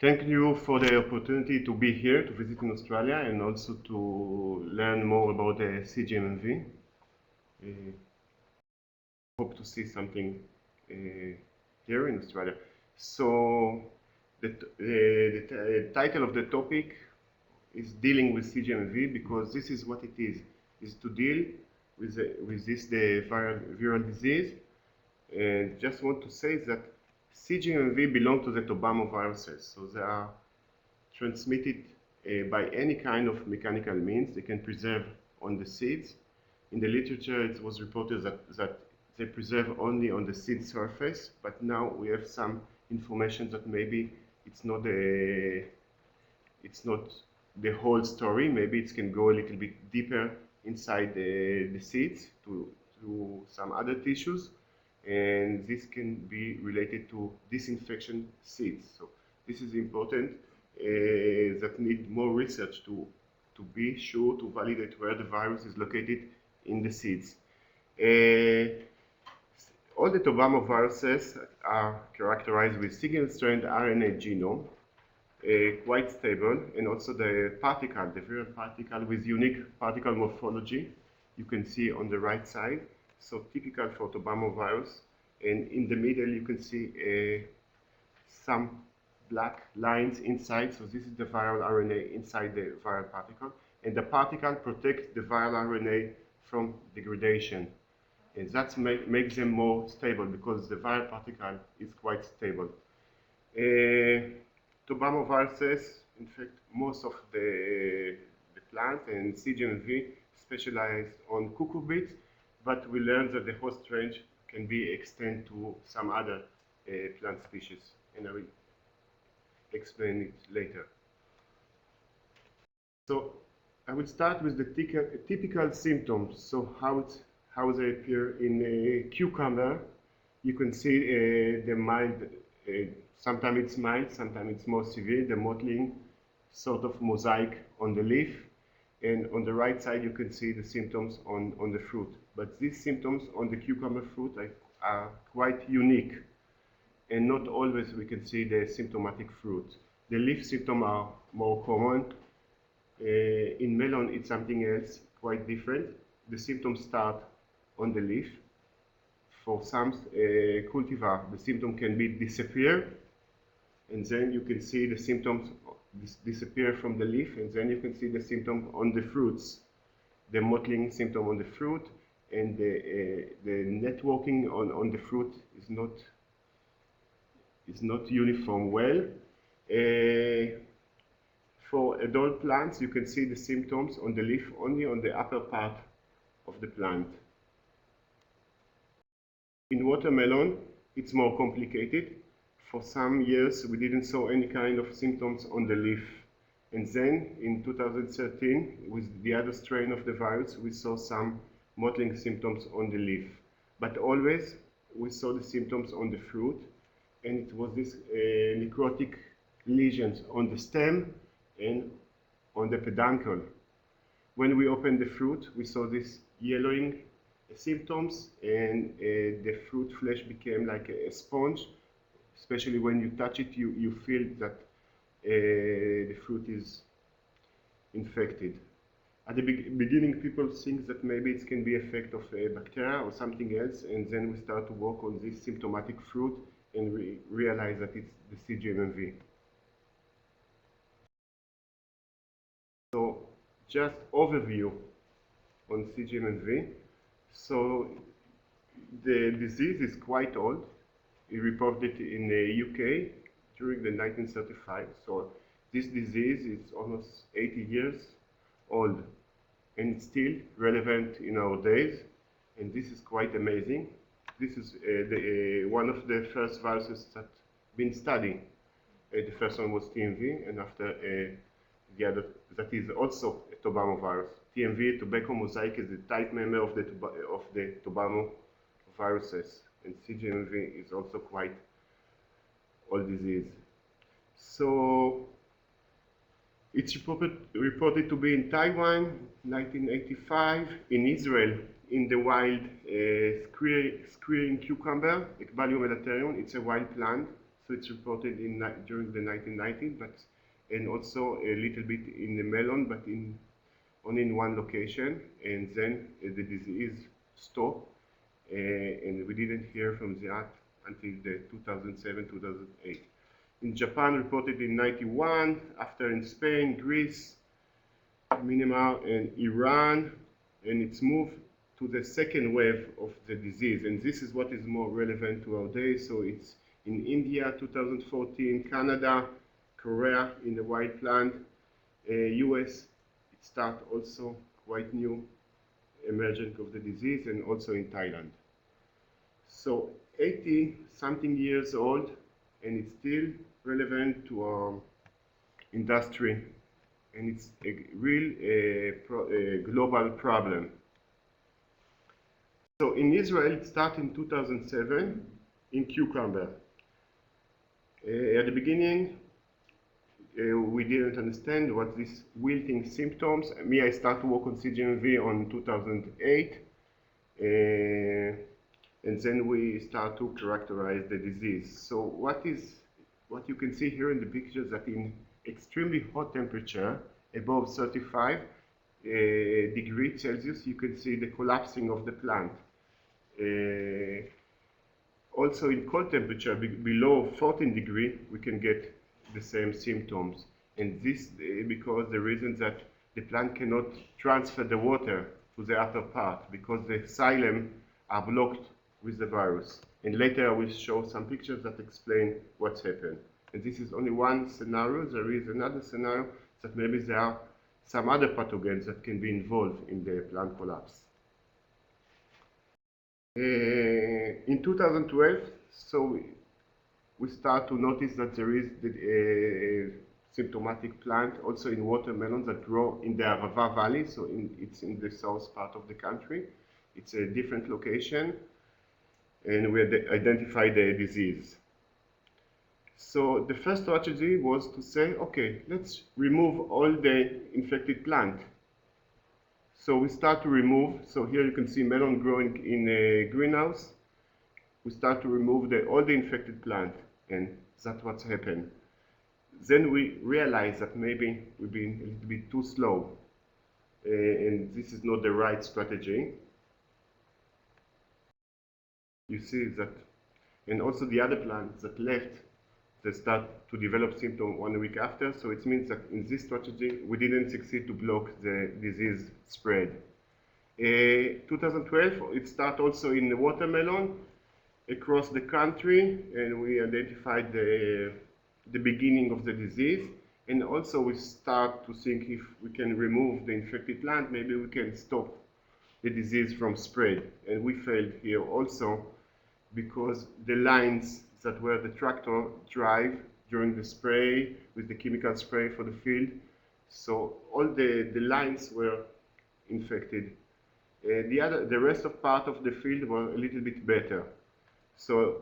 Thank you for the opportunity to be here, to visit in Australia, and also to learn more about the CGMMV. Hope to see something here in Australia. So the title of the topic is dealing with CGMMV, because this is what it is to deal with the viral disease. And just want to say that CGMMV belong to the tobamoviruses, so they are transmitted by any kind of mechanical means. They can preserve on the seeds. In the literature, it was reported that they preserve only on the seed surface, but now we have some information that maybe it's not the whole story. Maybe it can go a little bit deeper inside the seeds to some other tissues, and this can be related to disinfection seeds. So this is important, that need more research to be sure to validate where the virus is located in the seeds. All the tobamoviruses are characterized with single-strand RNA genome, quite stable, and also the viral particle with unique particle morphology, you can see on the right side. So typical for tobamovirus, and in the middle you can see some black lines inside. So this is the viral RNA inside the viral particle, and the particle protects the viral RNA from degradation, and that makes them more stable because the viral particle is quite stable. Tobamoviruses infect most of the plants, and CGMMV specialized on cucurbits, but we learned that the host range can be extended to some other plant species, and I will explain it later. So I will start with the typical symptoms. So how they appear in a cucumber. You can see the mild, sometimes it's mild, sometimes it's more severe, the mottling, sort of mosaic on the leaf. And on the right side, you can see the symptoms on the fruit. But these symptoms on the cucumber fruit are quite unique, and not always we can see the symptomatic fruit. The leaf symptoms are more common. In melon, it's something else, quite different. The symptoms start on the leaf. For some cultivar, the symptom can be disappear, and then you can see the symptoms disappear from the leaf, and then you can see the symptom on the fruits, the mottling symptom on the fruit, and the networking on the fruit is not uniform well. For adult plants, you can see the symptoms on the leaf only on the upper part of the plant. In watermelon, it's more complicated. For some years, we didn't see any kind of symptoms on the leaf. And then, in 2013, with the other strain of the virus, we saw some mottling symptoms on the leaf. But always, we saw the symptoms on the fruit, and it was this necrotic lesions on the stem and on the peduncle. When we opened the fruit, we saw this yellowing symptoms, and the fruit flesh became like a sponge. Especially when you touch it, you feel that the fruit is infected. At the beginning, people think that maybe it can be effect of bacteria or something else, and then we start to work on this symptomatic fruit, and we realize that it's the CGMMV. So, just overview on CGMMV. So, the disease is quite old. It reported in the UK during the 1935. So this disease is almost 80 years old, and it's still relevant in our days. And this is quite amazing. This is one of the first viruses that been studied. The first one was TMV, and after the other, that is also a tobamovirus. TMV, tobacco mosaic, is the type member of the tobamoviruses. And CGMMV is also quite old disease. So it's reported to be in Taiwan, 1985, in Israel, in the wild screwing cucumber, Ecbalium elaterium. It's a wild plant, So it's reported during the 1990s, and also a little bit in the melon, but only in one location. And then the disease stopped, and we didn't hear from that until the 2007-2008. In Japan, reported in 91, after in Spain, Greece, Myanmar, and Iran, and it's moved to the second wave of the disease, and this is what is more relevant to our day. So it's in India, 2014, Canada, Korea in the white plant, US, it started also quite new emergence of the disease, and also in Thailand. So 80-something years old, and it's still relevant to our industry, and it's a real global problem. So in Israel, it started in 2007 in cucumber. At the beginning, we didn't understand what these wilting symptoms. I started to work on CGMMV on 2008, and then we start to characterize the disease. So what you can see here in the picture is that in extremely hot temperature, above 35 degrees Celsius, you can see the collapsing of the plant. Also in cold temperature, below 14 degrees, we can get the same symptoms. And this because the reason that the plant cannot transfer the water to the upper part, because the xylem are blocked with the virus. And later I will show some pictures that explain what's happened. And this is only one scenario. There is another scenario that maybe there are some other pathogens that can be involved in the plant collapse. In 2012, so we start to notice that there is a symptomatic plant also in watermelons that grow in the Arava Valley. So it's in the south part of the country. It's a different location, and we identified the disease. So the first strategy was to say, okay, let's remove all the infected plant. So we start to remove, so here you can see melon growing in a greenhouse. We start to remove all the infected plant, and that's what's happened. Then we realize that maybe we've been a little bit too slow, and this is not the right strategy. You see that, and also the other plants that left, they start to develop symptoms 1 week after. So it means that in this strategy, we didn't succeed to block the disease spread. 2012, it started also in the watermelon across the country, and we identified the beginning of the disease. And also we start to think if we can remove the infected plant, maybe we can stop the disease from spread. And we failed here also because the lines that were the tractor drive during the spray with the chemical spray for the field. So all the lines were infected. The rest of part of the field were a little bit better. So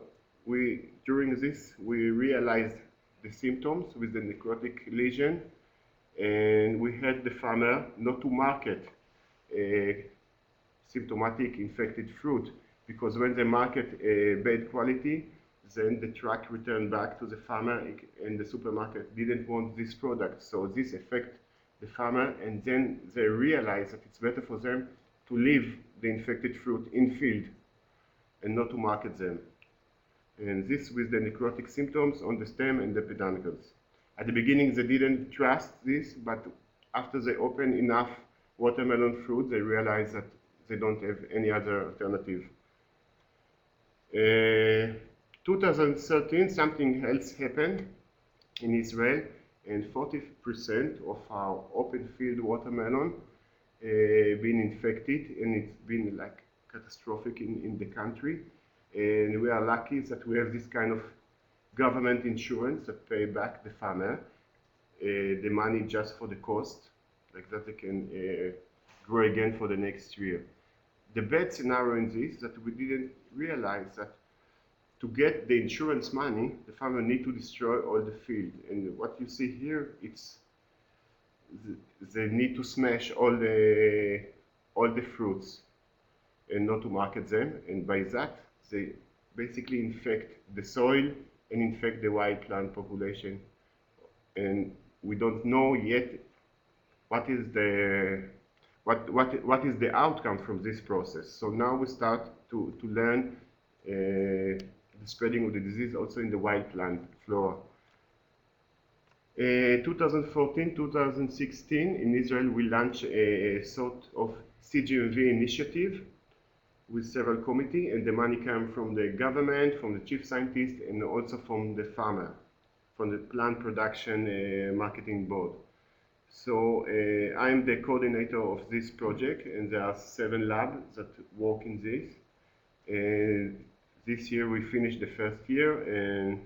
during this, we realized the symptoms with the necrotic lesion, and we had the farmer not to market symptomatic infected fruit, because when they market bad quality, then the truck returned back to the farmer, and the supermarket didn't want this product. So this affects the farmer, and then they realize that it's better for them to leave the infected fruit in field and not to market them. And this with the necrotic symptoms on the stem and the peduncles. At the beginning, they didn't trust this, but after they open enough watermelon fruit, they realize that they don't have any other alternative. 2013, something else happened in Israel, and 40% of our open field watermelon been infected, and it's been like catastrophic in the country. And we are lucky that we have this kind of government insurance that pay back the farmer the money just for the cost, like that they can grow again for the next year. The bad scenario in this is that we didn't realize that to get the insurance money, the farmer need to destroy all the field. And what you see here, they need to smash all the fruits and not to market them. And by that, they basically infect the soil and infect the wild plant population. And we don't know yet what is the outcome from this process. So now we start to learn the spreading of the disease also in the wild plant flora. 2014-2016 in Israel we launched a sort of CGMMV initiative with several committees, and the money came from the government, from the chief scientist, and also from the farmer, from the plant production marketing board. So I'm the coordinator of this project, and there are 7 labs that work in this. This year we finished the first year, and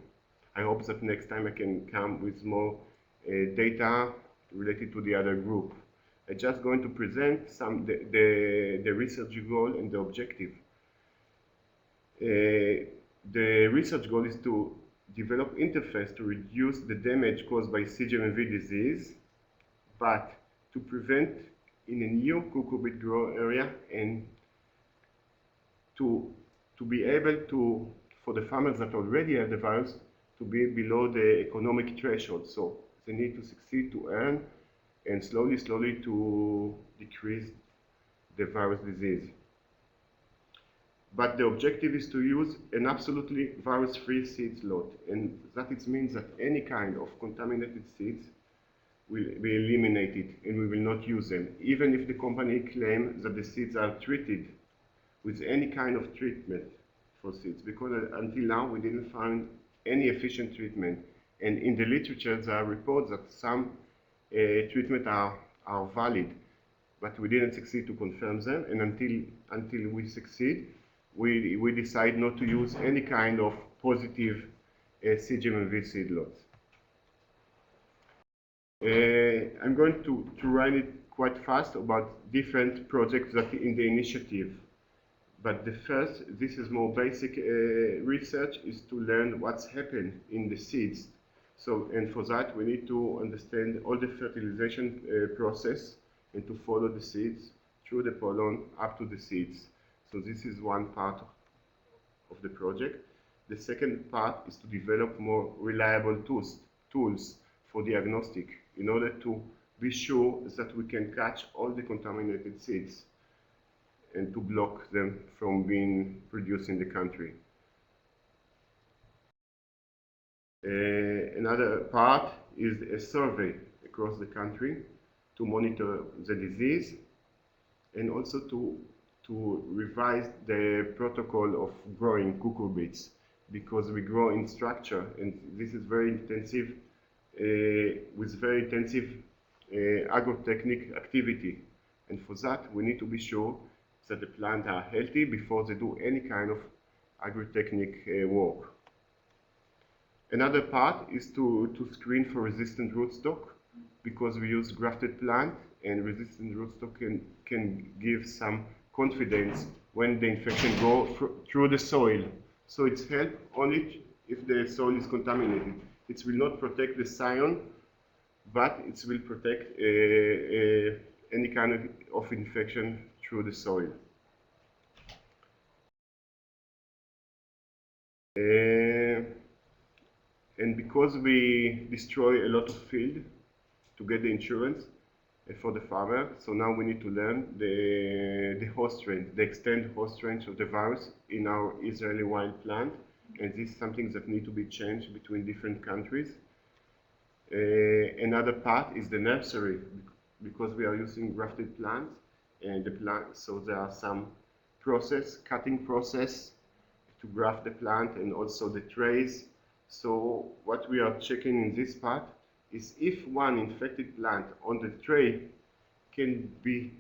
I hope that next time I can come with more data related to the other group. I'm just going to present the research goal and the objective. The research goal is to develop interface to reduce the damage caused by CGMMV disease, but to prevent in a new cucurbit grow area, and to be able to, for the farmers that already have the virus, to be below the economic threshold. So they need to succeed to earn and slowly to decrease the virus disease. But the objective is to use an absolutely virus-free seeds lot, and that it means that any kind of contaminated seeds will be eliminated and we will not use them, even if the company claims that the seeds are treated with any kind of treatment for seeds, because until now we didn't find any efficient treatment. And in the literature there are reports that some treatments are valid, but we didn't succeed to confirm them, and until we succeed, we decide not to use any kind of positive CGMMV seed lots. I'm going to run it quite fast about different projects that in the initiative. But the first, this is more basic research, is to learn what's happened in the seeds. So, and for that we need to understand all the fertilization process and to follow the seeds through the pollen up to the seeds. So this is one part of the project. The second part is to develop more reliable tools for diagnostic in order to be sure that we can catch all the contaminated seeds and to block them from being produced in the country. Another part is a survey across the country to monitor the disease and also to revise the protocol of growing cucurbits, because we grow in structure, and this is very intensive, with very intensive agrotechnic activity. And for that, we need to be sure that the plants are healthy before they do any kind of agrotechnic work. Another part is to screen for resistant rootstock, because we use grafted plant, and resistant rootstock can give some confidence when the infection goes through the soil. So it's help only if the soil is contaminated. It will not protect the scion, but it will protect any kind of infection through the soil. And because we destroy a lot of field to get the insurance for the farmer, so now we need to learn the host range, the extended host range of the virus in our Israeli wild plant, and this is something that needs to be changed between different countries. Another part is the nursery, because we are using grafted plants, and the plant, so there are some cutting process to graft the plant, and also the trays. So what we are checking in this part is if one infected plant on the tray can be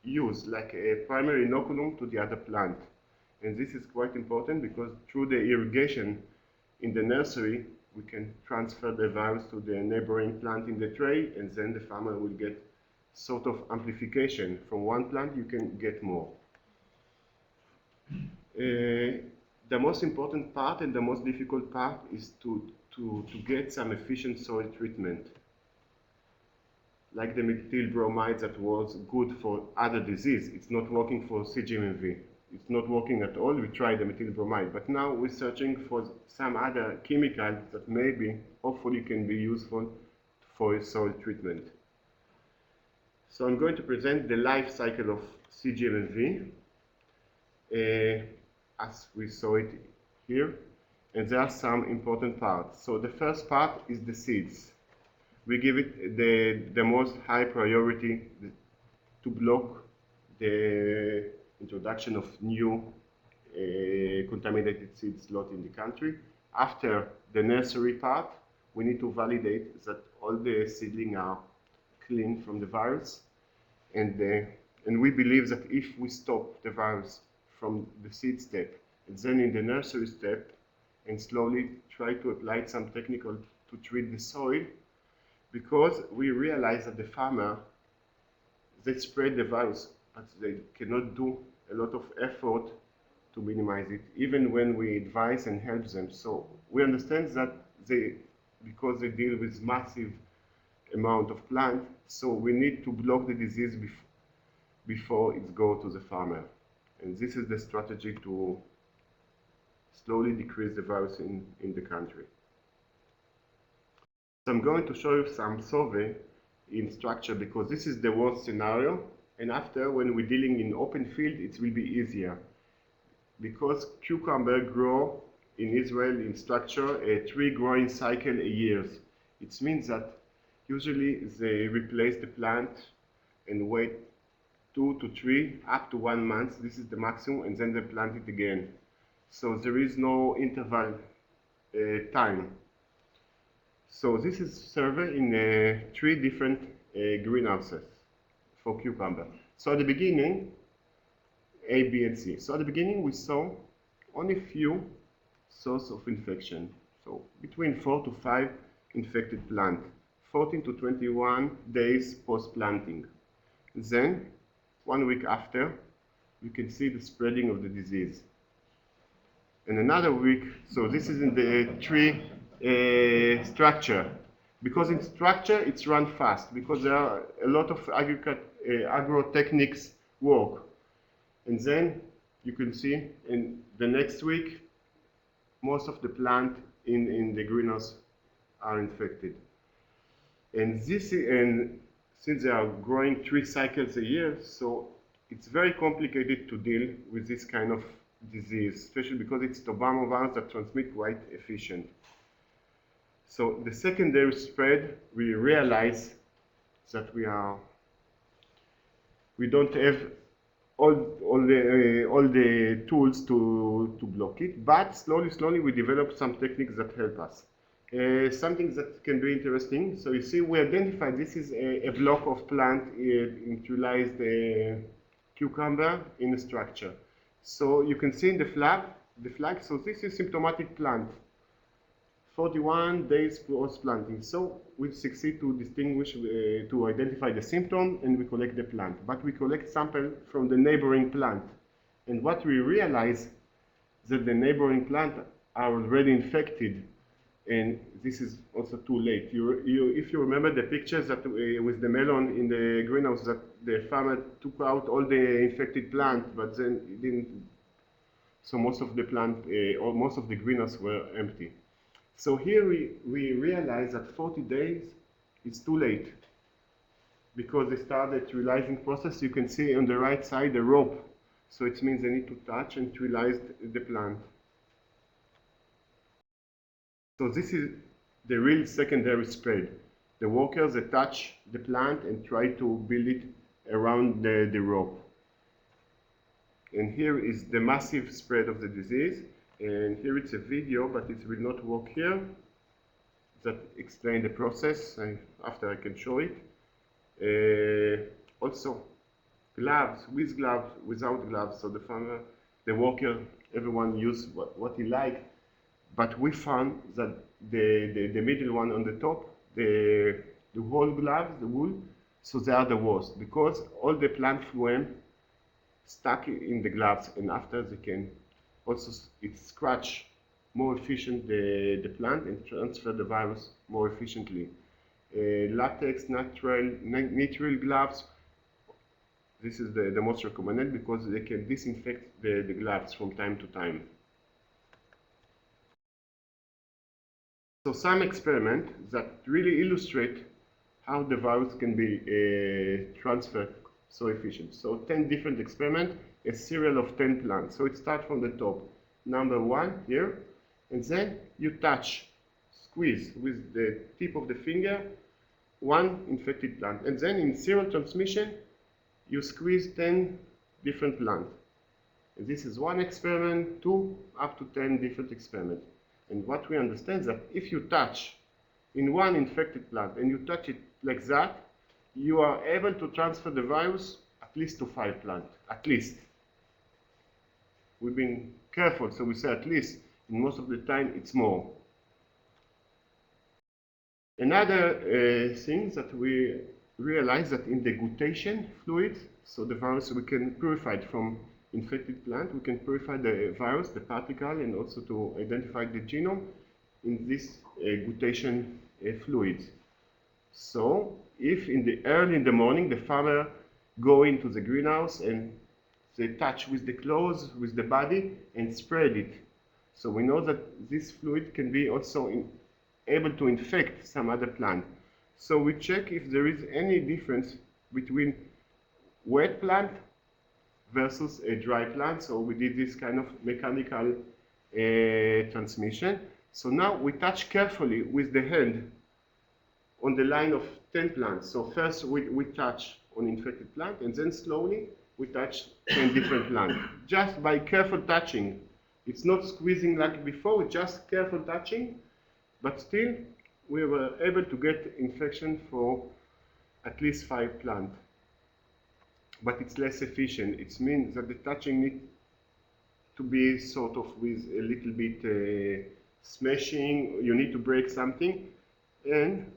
used like a primary inoculum to the other plant. And this is quite important, because through the irrigation in the nursery, we can transfer the virus to the neighboring plant in the tray, and then the farmer will get sort of amplification. From one plant you can get more. The most important part and the most difficult part is to get some efficient soil treatment, like the methyl bromide that was good for other disease. It's not working for CGMMV. it's not working at all. We tried the methyl bromide, but now we're searching for some other chemicals that maybe, hopefully, can be useful for soil treatment. So I'm going to present the life cycle of CGMMV as we saw it here, and there are some important parts. So the first part is the seeds. We give it the most high priority to block the introduction of new contaminated seeds lot in the country. After the nursery part, we need to validate that all the seedlings are clean from the virus, and we believe that if we stop the virus from the seed step and then in the nursery step and slowly try to apply some technical to treat the soil, because we realize that the farmer, they spread the virus, but they cannot do a lot of effort to minimize it, even when we advise and help them. So we understand that because they deal with massive amount of plant, so we need to block the disease before it goes to the farmer. And this is the strategy to slowly decrease the virus in the country. So I'm going to show you some survey in structure, because this is the worst scenario, and after, when we're dealing in open field, it will be easier. Because cucumber grow in Israel in structure a 3 growing cycle a year. It means that usually they replace the plant and wait 2 to 3 up to 1 month. This is the maximum, and then they plant it again. So there is no interval time. So this is survey in 3 different greenhouses for cucumber. So at the beginning, A, B, and C. So at the beginning, we saw only few sources of infection. So between 4 to 5 infected plant, 14 to 21 days post-planting. Then, 1 week after, you can see the spreading of the disease. And another week, so this is in the tree structure. Because in structure, it's run fast, because there are a lot of agro-techniques work. And then you can see in the next week, most of the plant in the greenhouse are infected. And since they are growing 3 cycles a year, so it's very complicated to deal with this kind of disease, especially because it's Tobacco virus that transmit quite efficient. So the secondary spread, we realize that we don't have all the tools to block it, but slowly we develop some techniques that help us. Something that can be interesting. So you see, we identified this is a block of plant neutralized cucumber in a structure. So you can see in the flag. So this is symptomatic plant. 41 days post planting. So we succeed to distinguish, to identify the symptom, and we collect the plant. But we collect sample from the neighboring plant. And what we realize that the neighboring plant are already infected, and this is also too late. If you remember the pictures that with the melon in the greenhouse, that the farmer took out all the infected plant, but then it didn't. So most of the plant, or most of the greenhouse were empty. So here we realize that 40 days is too late, because they start the sterilizing process. You can see on the right side the rope. So it means they need to touch and sterilize the plant. So this is the real secondary spread. The workers, they touch the plant and try to build it around the rope. And here is the massive spread of the disease. And here it's a video, but it will not work here, that explain the process. After I can show it. Also, gloves, with gloves, without gloves. So the farmer, the worker, everyone use what he liked. But we found that the middle one on the top, the whole gloves, the wool, so they are the worst, because all the plant phloem stuck in the gloves, and after they can also it scratch more efficient the plant and transfer the virus more efficiently. Latex, nitrile gloves, This is the most recommended because they can disinfect the gloves from time to time. So some experiments that really illustrate how the virus can be transferred so efficient. So 10 different experiments, a serial of 10 plants. So it starts from the top. Number 1 here, and then you touch, squeeze with the tip of the finger one infected plant. And then in serial transmission, you squeeze 10 different plants. And this is one experiment, 2 up to 10 different experiments. And what we understand is that if you touch in one infected plant and you touch it like that, you are able to transfer the virus at least to 5 plants, at least. We've been careful, so we say at least, and most of the time it's more. Another thing that we realize that in the guttation fluid, so the virus, we can purify it from infected plant, we can purify the virus, the particle, and also to identify the genome in this guttation fluid. So if early in the morning the farmer go into the greenhouse and they touch with the clothes, with the body, and spread it. So we know that this fluid can be also able to infect some other plant. So we check if there is any difference between wet plant versus a dry plant. So we did this kind of mechanical transmission. So now we touch carefully with the hand on the line of 10 plants. So first we touch on infected plant, and then slowly we touch 10 different plants. Just by careful touching. It's not squeezing like before, it's just careful touching, but still we were able to get infection for at least 5 plants. But it's less efficient. It means that the touching needs to be sort of with a little bit smashing. You need to break something, and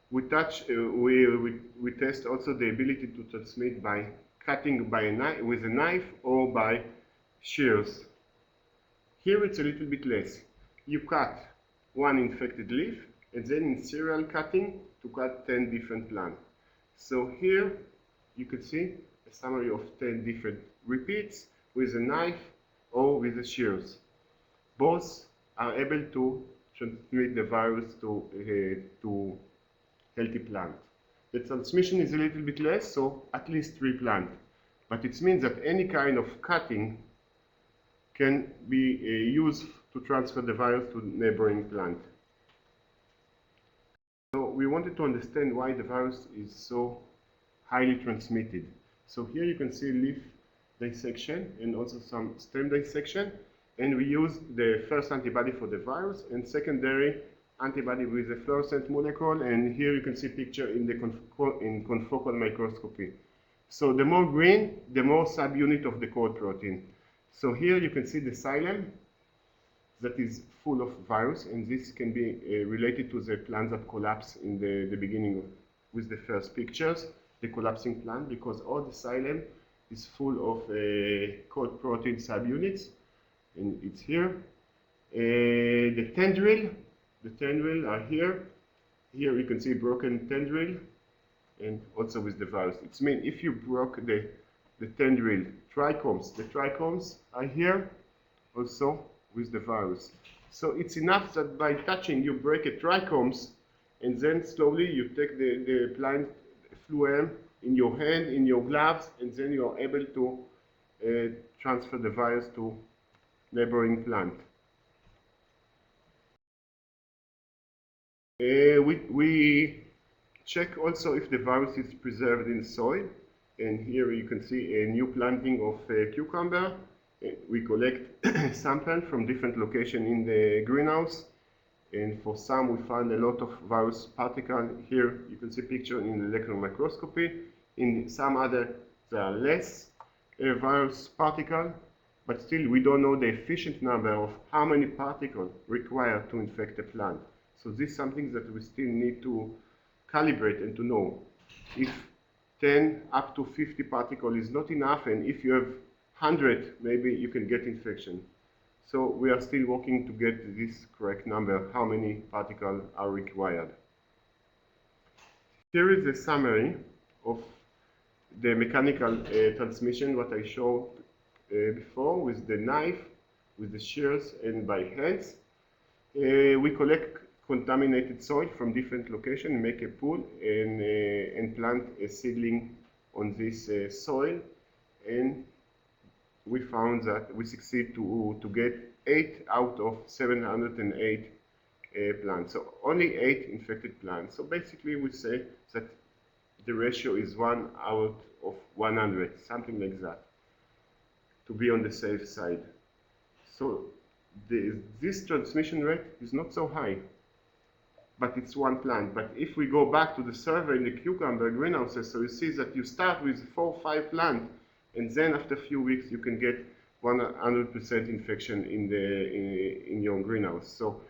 we touch. We test also the ability to transmit by cutting by a knife, with a knife, or by shears. Here it's a little bit less. You cut one infected leaf, and then in serial cutting to cut 10 different plants. So here you can see a summary of 10 different repeats with a knife or with the shears. Both are able to transmit the virus to healthy plant. The transmission is a little bit less, so at least 3 plants. But it means that any kind of cutting can be used to transfer the virus to neighboring plant. So we wanted to understand why the virus is so highly transmitted. So here you can see leaf dissection and also some stem dissection, and we use the first antibody for the virus and secondary antibody with the fluorescent molecule, and here you can see picture in the confocal microscopy. So the more green, the more subunit of the core protein. So here you can see the xylem that is full of virus, and this can be related to the plant that collapsed in the beginning with the first pictures, the collapsing plant, because all the xylem is full of core protein subunits, and it's here. The tendril are here. Here you can see broken tendril, and also with the virus. It means if you broke the tendril, trichomes, the trichomes are here also with the virus. So it's enough that by touching you break a trichomes, and then slowly you take the plant phloem in your hand, in your gloves, and then you are able to transfer the virus to neighboring plant. We check also if the virus is preserved in soil, and here you can see a new planting of cucumber. We collect samples from different locations in the greenhouse, and for some we found a lot of virus particles. Here you can see picture in electron microscopy. In some other there are less virus particles, but still we don't know the efficient number of how many particles required to infect a plant. So this is something that we still need to calibrate and to know. If 10 up to 50 particles is not enough, and if you have 100, maybe you can get infection. So we are still working to get this correct number, how many particles are required. Here is a summary of the mechanical transmission, what I showed before, with the knife, with the shears, and by hands. We collect contaminated soil from different locations, make a pool, and plant a seedling on this soil. And we found that we succeed to get 8 out of 708 plants. So only 8 infected plants. So basically we say that the ratio is 1 out of 100, something like that, to be on the safe side. So this transmission rate is not so high, but it's one plant. But if we go back to the survey in the cucumber greenhouses, so you see that you start with 4 or 5 plants, and then after a few weeks you can get 100% infection in your greenhouse. So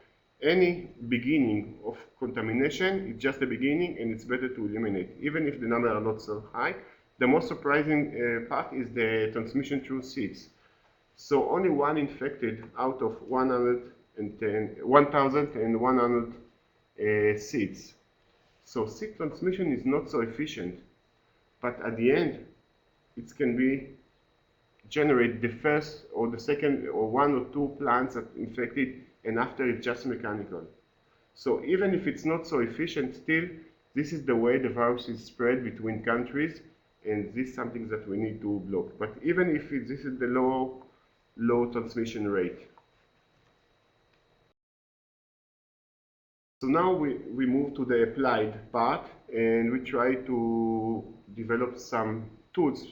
any beginning of contamination is just the beginning, and it's better to eliminate, even if the numbers are not so high. The most surprising part is the transmission through seeds. So only 1 infected out of 1,100 seeds. So seed transmission is not so efficient, but at the end, it can be generate the first or the second or 1 or 2 plants that infected, and after it's just mechanical. So even if it's not so efficient, still this is the way the virus is spread between countries, and this is something that we need to block. But even if this is the low transmission rate. So now we move to the applied part, and we try to develop some tools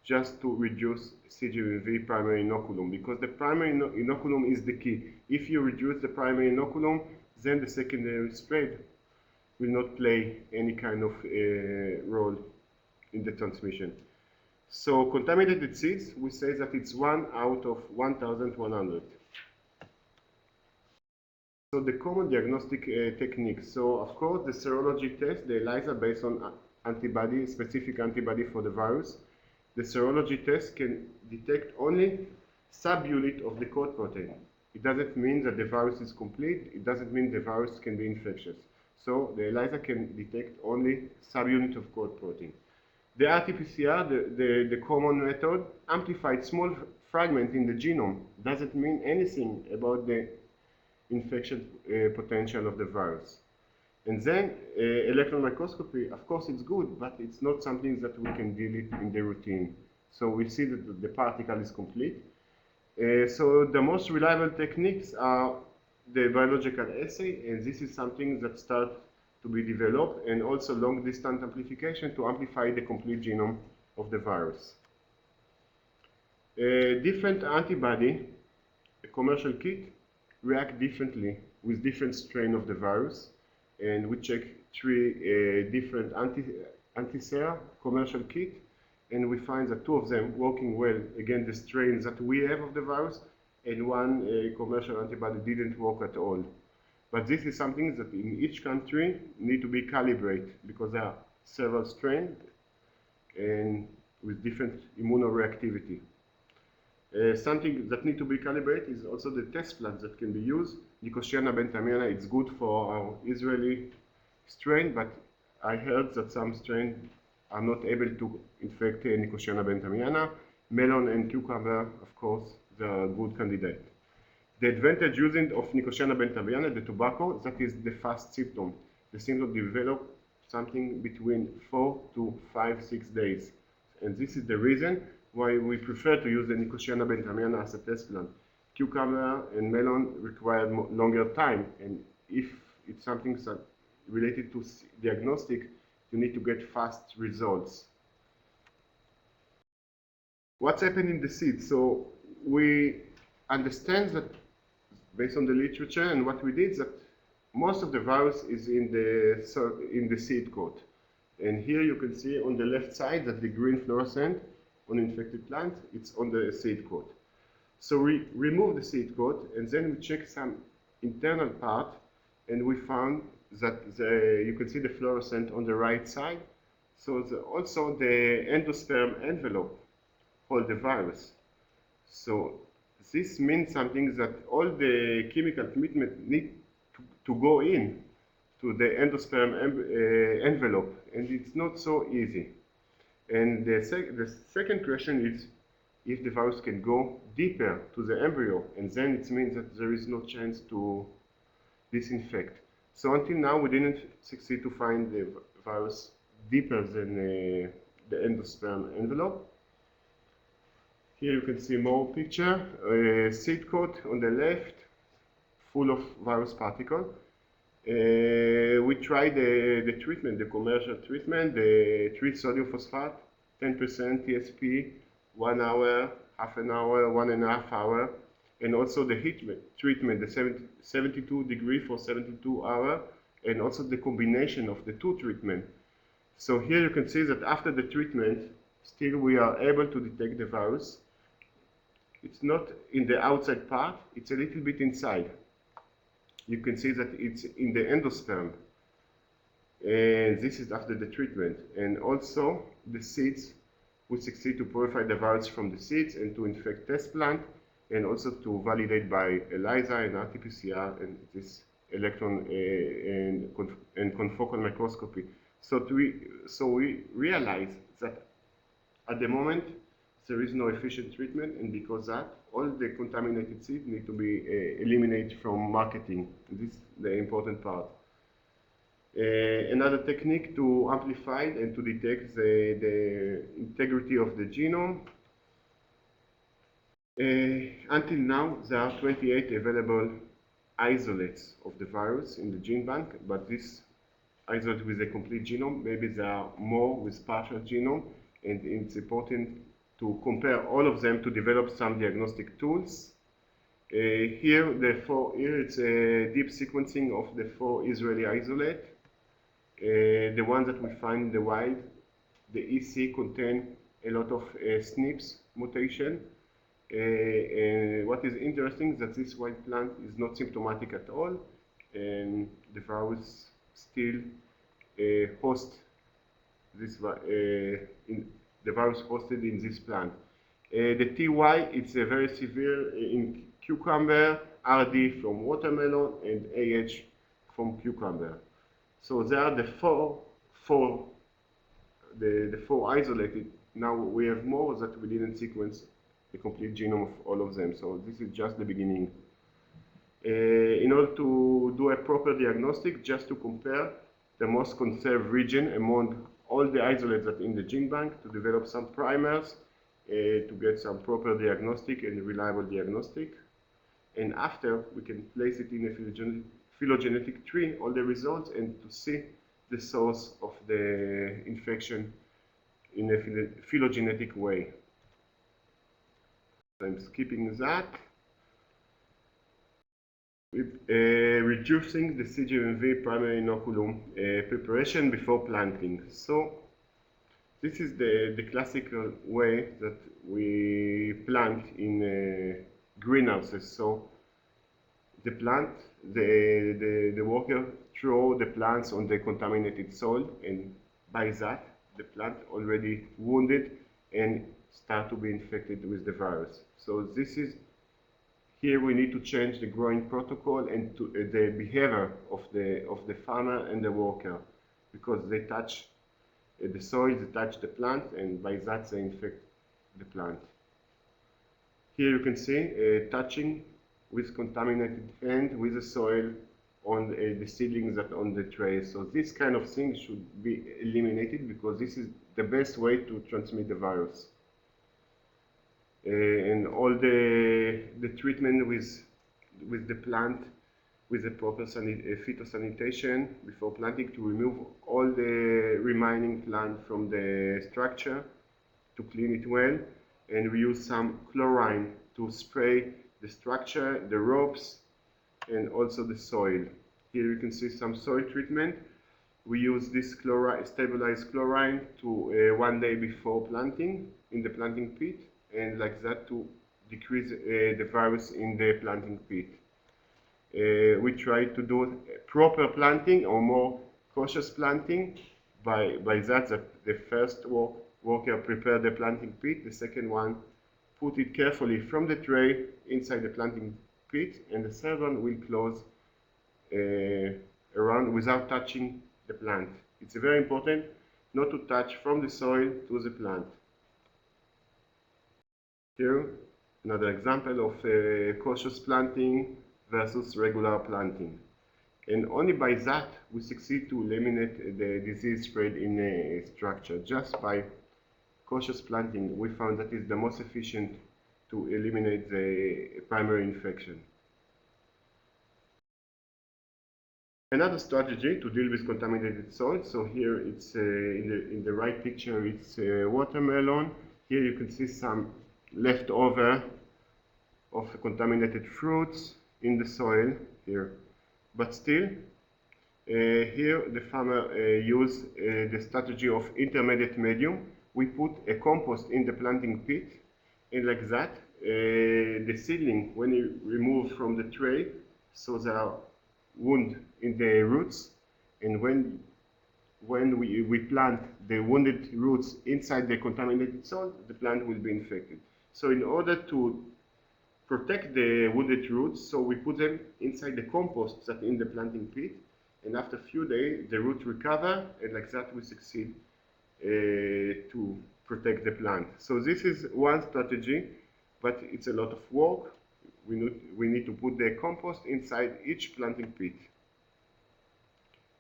just to reduce CGMMV primary inoculum, because the primary inoculum is the key. If you reduce the primary inoculum, then the secondary spread will not play any kind of role in the transmission. So contaminated seeds, we say that it's 1 out of 1,100. So the common diagnostic techniques. So of course the serology test, the ELISA based on antibody, specific antibody for the virus. The serology test can detect only subunit of the code protein. It doesn't mean that the virus is complete. It doesn't mean the virus can be infectious. So the ELISA can detect only subunit of code protein. The RT-PCR, the common method, amplified small fragment in the genome. Doesn't mean anything about the infection potential of the virus. And then electron microscopy, of course it's good, but it's not something that we can deal it in the routine. So we see that the particle is complete. So the most reliable techniques are the biological assay, and this is something that starts to be developed, and also long distance amplification to amplify the complete genome of the virus. Different antibody, a commercial kit, react differently with different strain of the virus, and we check 3 different anti-sera commercial kit, and we find that 2 of them working well against the strains that we have of the virus, and 1 commercial antibody didn't work at all. But this is something that in each country need to be calibrated, because there are several strains and with different immunoreactivity. Something that need to be calibrated is also the test plants that can be used. Nicotiana bentamiana, it's good for our Israeli strain, but I heard that some strains are not able to infect Nicotiana bentamiana. Melon and cucumber, of course, they are a good candidate. The advantage using of Nicotiana bentamiana, the tobacco, that is the fast symptom. The symptom develop something between 4 to 5, 6 days. And this is the reason why we prefer to use the Nicotiana bentamiana as a test plant. Cucumber and melon require longer time, and if it's something that related to diagnostic, you need to get fast results. What's happening in the seed? So we understand that based on the literature, and what we did, that most of the virus is in the seed coat. And here you can see on the left side that the green fluorescent on infected plant, it's on the seed coat. So we remove the seed coat, and then we check some internal part, and we found that you can see the fluorescent on the right side. So also the endosperm envelope hold the virus. So this means something, that all the chemical commitment need to go in to the endosperm envelope, and it's not so easy. And the second question is if the virus can go deeper to the embryo, and then it means that there is no chance to disinfect. So until now, we didn't succeed to find the virus deeper than the endosperm envelope. Here you can see more picture, seed coat on the left, full of virus particle. We tried the treatment, the commercial treatment, the 3-sodium phosphate, 10% TSP, 1 hour, half an hour, 1.5 hours, and also the heat treatment, the 72 degree for 72 hours, and also the combination of the two treatments. So here you can see that after the treatment, still we are able to detect the virus. It's not in the outside part, it's a little bit inside. You can see that it's in the endosperm, and this is after the treatment. And also the seeds, we succeed to purify the virus from the seeds and to infect test plant, and also to validate by ELISA and RT-PCR and this electron and confocal microscopy. So we realize that at the moment there is no efficient treatment, and because that all the contaminated seeds need to be eliminated from marketing. This is the important part. Another technique to amplify and to detect the integrity of the genome. Until now, there are 28 available isolates of the virus in the gene bank, but this isolate with a complete genome, maybe there are more with partial genome, and it's important to compare all of them to develop some diagnostic tools. Here it's a deep sequencing of the 4 Israeli isolate. The ones that we find in the wild, the EC contain a lot of SNPs mutation. And what is interesting is that this wild plant is not symptomatic at all, and the virus still hosts this the virus hosted in this plant. The TY, it's a very severe in cucumber, RD from watermelon, and AH from cucumber. So there are the four isolated. Now we have more that we didn't sequence the complete genome of all of them. So this is just the beginning. In order to do a proper diagnostic, just to compare the most conserved region among all the isolates that in the gene bank, to develop some primers, to get some proper diagnostic and reliable diagnostic. And after, we can place it in a phylogenetic tree, all the results, and to see the source of the infection in a phylogenetic way. I'm skipping that. With reducing the CGMMV primary inoculum preparation before planting. So this is the classical way that we plant in greenhouses. So the plant, the worker throw the plants on the contaminated soil, and by that the plant already wounded and start to be infected with the virus. So this is here we need to change the growing protocol and to, the behavior of the farmer and the worker, because they touch the soil, they touch the plant, and by that they infect the plant. Here you can see touching with contaminated hand with the soil on the seedlings that on the tray. So this kind of thing should be eliminated, because this is the best way to transmit the virus. And all the treatment with the plant, with the proper phytosanitation before planting, to remove all the remaining plant from the structure, to clean it well, and we use some chlorine to spray the structure, the ropes, and also the soil. Here you can see some soil treatment. We use this chlorine, stabilized chlorine, to 1 day before planting in the planting pit, and like that to decrease the virus in the planting pit. We try to do proper planting or more cautious planting. By that the first worker prepare the planting pit, the second one put it carefully from the tray inside the planting pit, and the third one will close around without touching the plant. It's very important not to touch from the soil to the plant. Here, another example of cautious planting versus regular planting. And only by that we succeed to eliminate the disease spread in a structure. Just by cautious planting, we found that is the most efficient to eliminate the primary infection. Another strategy to deal with contaminated soil. So here it's in the right picture, it's watermelon. Here you can see some leftover of contaminated fruits in the soil here. But still, here the farmer used the strategy of intermediate medium. We put a compost in the planting pit, and like that, the seedling, when you remove from the tray, so there are wounds in the roots, and when we plant the wounded roots inside the contaminated soil, the plant will be infected. So in order to protect the wounded roots, so we put them inside the compost that in the planting pit, and after a few days the roots recover, and like that we succeed to protect the plant. So this is one strategy, but it's a lot of work. We need to put the compost inside each planting pit.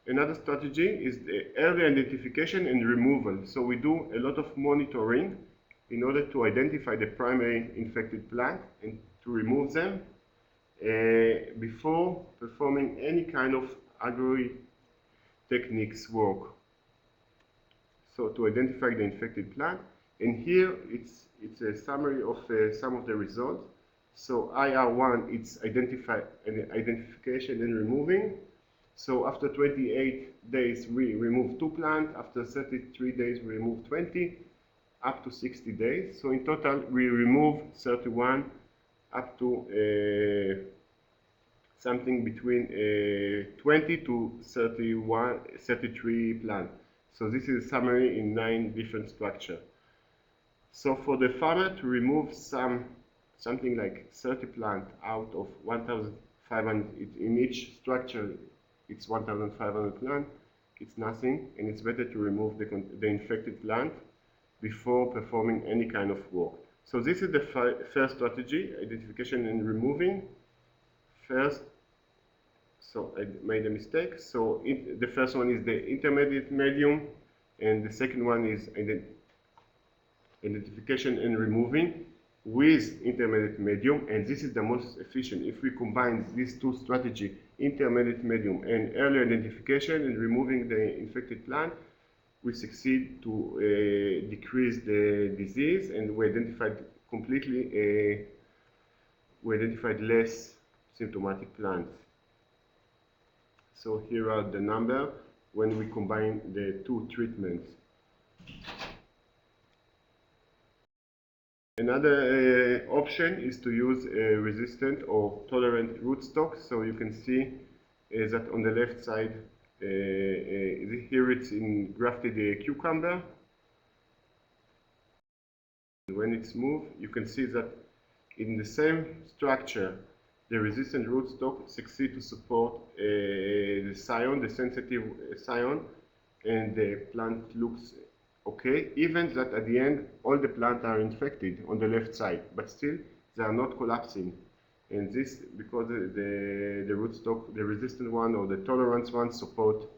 Another strategy is the early identification and removal. So we do a lot of monitoring in order to identify the primary infected plant and to remove them before performing any kind of agri-techniques work. So to identify the infected plant, and here it's a summary of some of the results. So IR1, it's identification and removing. So after 28 days we remove 2 plants, after 33 days we remove 20, up to 60 days. So in total we remove 31 up to something between 20 to 33 plants. So this is a summary in 9 different structures. So for the farmer to remove something like 30 plants out of 1,500, in each structure it's 1,500 plants, it's nothing, and it's better to remove the infected plant before performing any kind of work. So this is the first strategy, identification and removing. First, so I made a mistake. So the first one is the intermediate medium, and the second one is identification and removing with intermediate medium, and this is the most efficient. If we combine these two strategies, intermediate medium and early identification and removing the infected plant, we succeed to decrease the disease, and we identified less symptomatic plants. So here are the numbers when we combine the two treatments. Another option is to use a resistant or tolerant rootstock. So you can see that on the left side, here it's in grafted cucumber. When it's moved, you can see that in the same structure, the resistant rootstock succeed to support the scion, the sensitive scion, and the plant looks okay, even that at the end all the plants are infected on the left side, but still they are not collapsing. And this because the rootstock, the resistant one or the tolerant one, support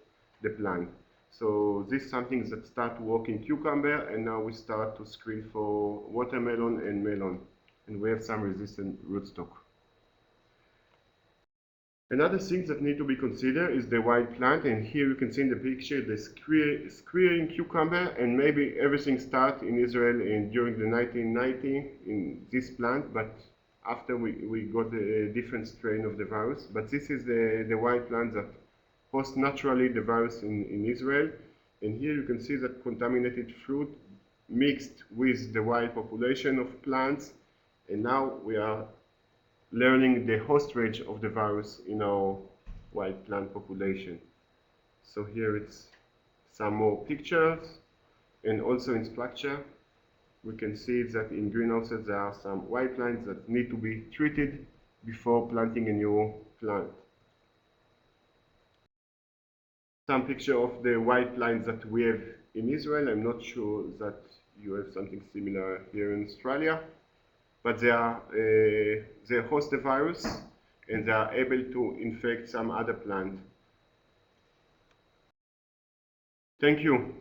the plant. So this is something that start to work in cucumber, and now we start to screen for watermelon and melon, and we have some resistant rootstock. Another thing that need to be considered is the wild plant, and here you can see in the picture the screening cucumber, and maybe everything started in Israel during the 1990 in this plant, but after we got a different strain of the virus. But this is the wild plant that hosts naturally the virus in Israel, and here you can see that contaminated fruit mixed with the wild population of plants, and now we are learning the host range of the virus in our wild plant population. So here it's some more pictures, and also in structure we can see that in greenhouses there are some wild plants that need to be treated before planting a new plant. Some picture of the wild plants that we have in Israel. I'm not sure that you have something similar here in Australia, but they host the virus and they are able to infect some other plant. Thank you.